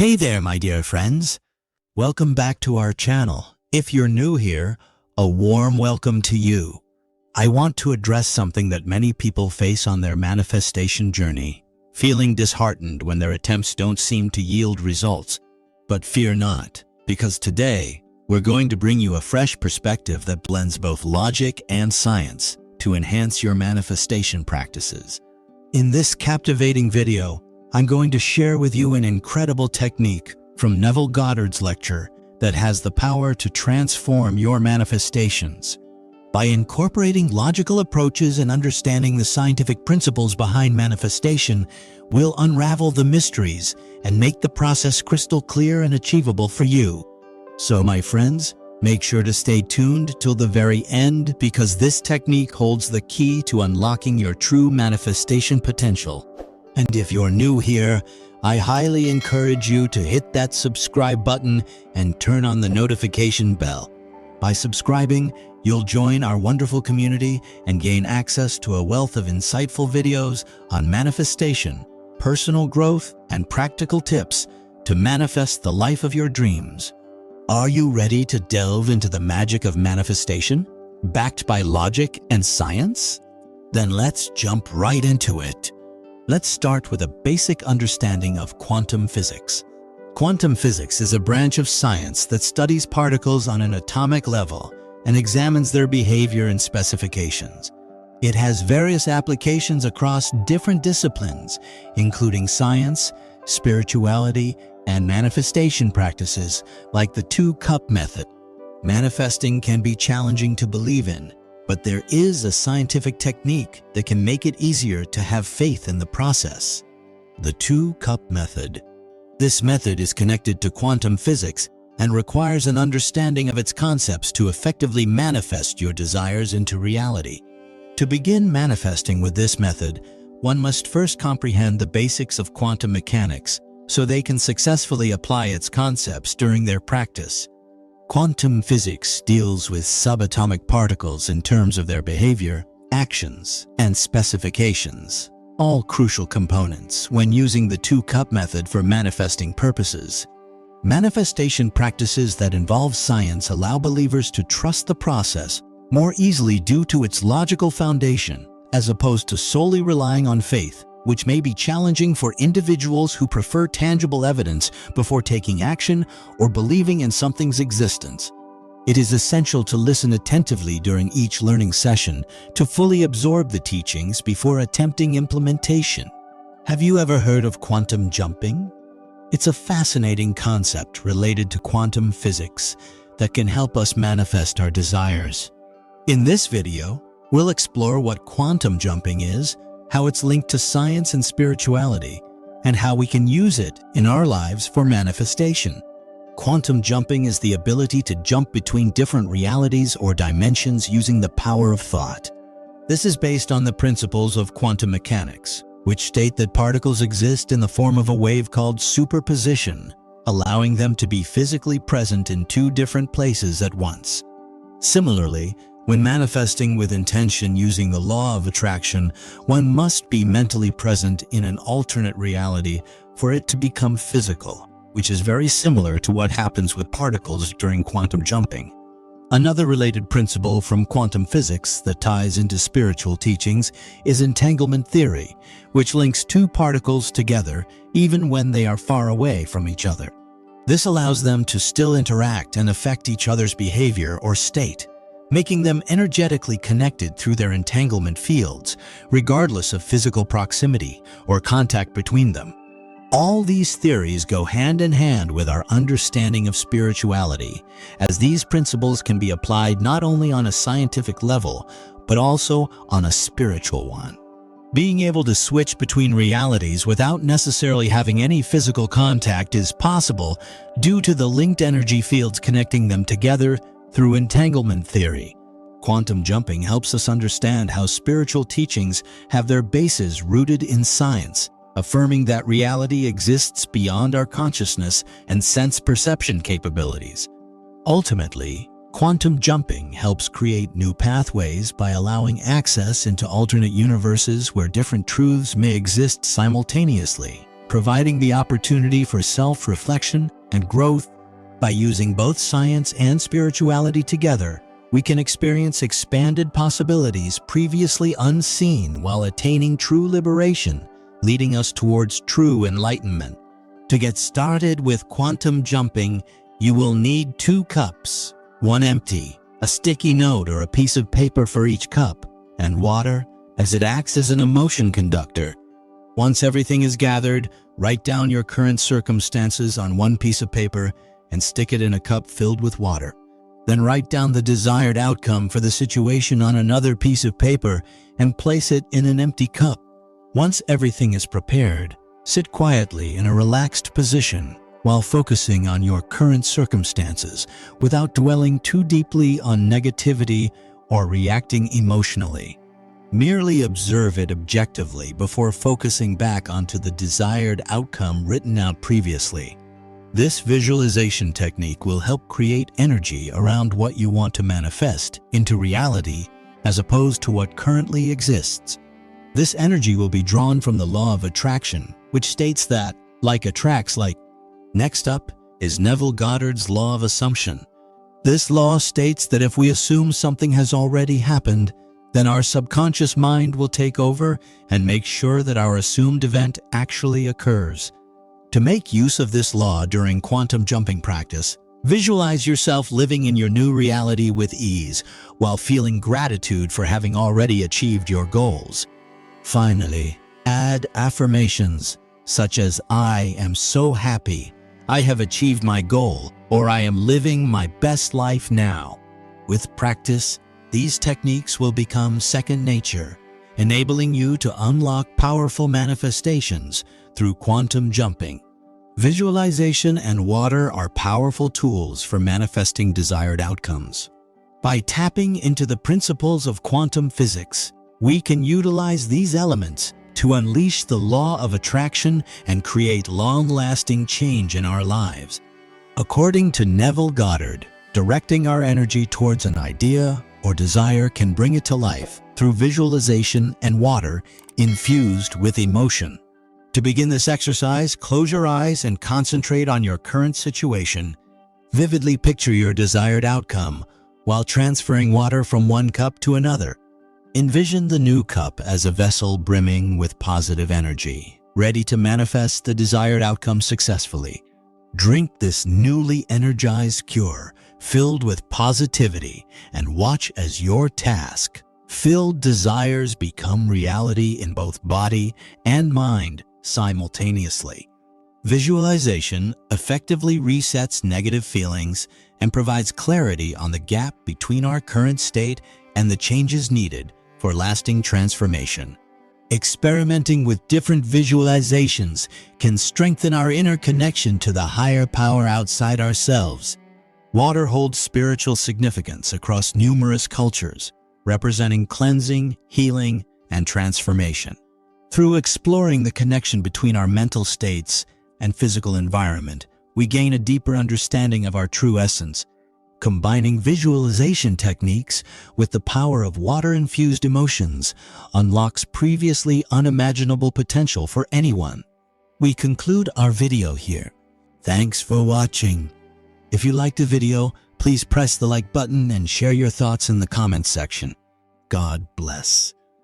Hey there, my dear friends. Welcome back to our channel. If you're new here, a warm welcome to you. I want to address something that many people face on their manifestation journey, feeling disheartened when their attempts don't seem to yield results. But fear not, because today, we're going to bring you a fresh perspective that blends both logic and science to enhance your manifestation practices. In this captivating video, I'm going to share with you an incredible technique from Neville Goddard's lecture that has the power to transform your manifestations. By incorporating logical approaches and understanding the scientific principles behind manifestation, we'll unravel the mysteries and make the process crystal clear and achievable for you. So, my friends, make sure to stay tuned till the very end because this technique holds the key to unlocking your true manifestation potential. And if you're new here, I highly encourage you to hit that subscribe button and turn on the notification bell. By subscribing, you'll join our wonderful community and gain access to a wealth of insightful videos on manifestation, personal growth, and practical tips to manifest the life of your dreams. Are you ready to delve into the magic of manifestation, backed by logic and science? Then let's jump right into it. Let's start with a basic understanding of quantum physics. Quantum physics is a branch of science that studies particles on an atomic level and examines their behavior and specifications. It has various applications across different disciplines, including science, spirituality, and manifestation practices like the 2-cup method. Manifesting can be challenging to believe in, but there is a scientific technique that can make it easier to have faith in the process. The 2-cup method. This method is connected to quantum physics and requires an understanding of its concepts to effectively manifest your desires into reality. To begin manifesting with this method, one must first comprehend the basics of quantum mechanics so they can successfully apply its concepts during their practice. Quantum physics deals with subatomic particles in terms of their behavior, actions, and specifications, all crucial components when using the 2-cup method for manifesting purposes. Manifestation practices that involve science allow believers to trust the process more easily due to its logical foundation, as opposed to solely relying on faith, which may be challenging for individuals who prefer tangible evidence before taking action or believing in something's existence. It is essential to listen attentively during each learning session to fully absorb the teachings before attempting implementation. Have you ever heard of quantum jumping? It's a fascinating concept related to quantum physics that can help us manifest our desires. In this video, we'll explore what quantum jumping is, how it's linked to science and spirituality, and how we can use it in our lives for manifestation. Quantum jumping is the ability to jump between different realities or dimensions using the power of thought. This is based on the principles of quantum mechanics, which state that particles exist in the form of a wave called superposition, allowing them to be physically present in two different places at once. Similarly, when manifesting with intention using the law of attraction, one must be mentally present in an alternate reality for it to become physical, which is very similar to what happens with particles during quantum jumping. Another related principle from quantum physics that ties into spiritual teachings is entanglement theory, which links two particles together even when they are far away from each other. This allows them to still interact and affect each other's behavior or state, making them energetically connected through their entanglement fields, regardless of physical proximity or contact between them. All these theories go hand in hand with our understanding of spirituality, as these principles can be applied not only on a scientific level, but also on a spiritual one. Being able to switch between realities without necessarily having any physical contact is possible due to the linked energy fields connecting them together through entanglement theory. Quantum jumping helps us understand how spiritual teachings have their bases rooted in science, affirming that reality exists beyond our consciousness and sense perception capabilities. Ultimately, quantum jumping helps create new pathways by allowing access into alternate universes where different truths may exist simultaneously. providing the opportunity for self-reflection and growth. By using both science and spirituality together, we can experience expanded possibilities previously unseen while attaining true liberation, leading us towards true enlightenment. To get started with quantum jumping, you will need 2 cups, one empty, a sticky note or a piece of paper for each cup, and water, as it acts as an emotion conductor. Once everything is gathered, write down your current circumstances on one piece of paper and stick it in a cup filled with water. Then write down the desired outcome for the situation on another piece of paper and place it in an empty cup. Once everything is prepared, sit quietly in a relaxed position while focusing on your current circumstances without dwelling too deeply on negativity or reacting emotionally. Merely observe it objectively before focusing back onto the desired outcome written out previously. This visualization technique will help create energy around what you want to manifest into reality as opposed to what currently exists. This energy will be drawn from the law of attraction, which states that like attracts like. Next up is Neville Goddard's law of assumption. This law states that if we assume something has already happened, then our subconscious mind will take over and make sure that our assumed event actually occurs. To make use of this law during quantum jumping practice, visualize yourself living in your new reality with ease while feeling gratitude for having already achieved your goals. Finally, add affirmations such as "I am so happy," "I have achieved my goal," or "I am living my best life now." With practice, these techniques will become second nature, enabling you to unlock powerful manifestations through quantum jumping. Visualization and water are powerful tools for manifesting desired outcomes. By tapping into the principles of quantum physics, we can utilize these elements to unleash the law of attraction and create long-lasting change in our lives. According to Neville Goddard, directing our energy towards an idea or desire can bring it to life through visualization and water infused with emotion. To begin this exercise, close your eyes and concentrate on your current situation. Vividly picture your desired outcome while transferring water from one cup to another. Envision the new cup as a vessel brimming with positive energy, ready to manifest the desired outcome successfully. Drink this newly energized cure filled with positivity and watch as your task-filled desires become reality in both body and mind simultaneously. Visualization effectively resets negative feelings and provides clarity on the gap between our current state and the changes needed for lasting transformation. Experimenting with different visualizations can strengthen our inner connection to the higher power outside ourselves. Water holds spiritual significance across numerous cultures, representing cleansing, healing, and transformation. Through exploring the connection between our mental states and physical environment, we gain a deeper understanding of our true essence. Combining visualization techniques with the power of water-infused emotions unlocks previously unimaginable potential for anyone. We conclude our video here. Thanks for watching. If you liked the video, please press the like button and share your thoughts in the comments section. God bless.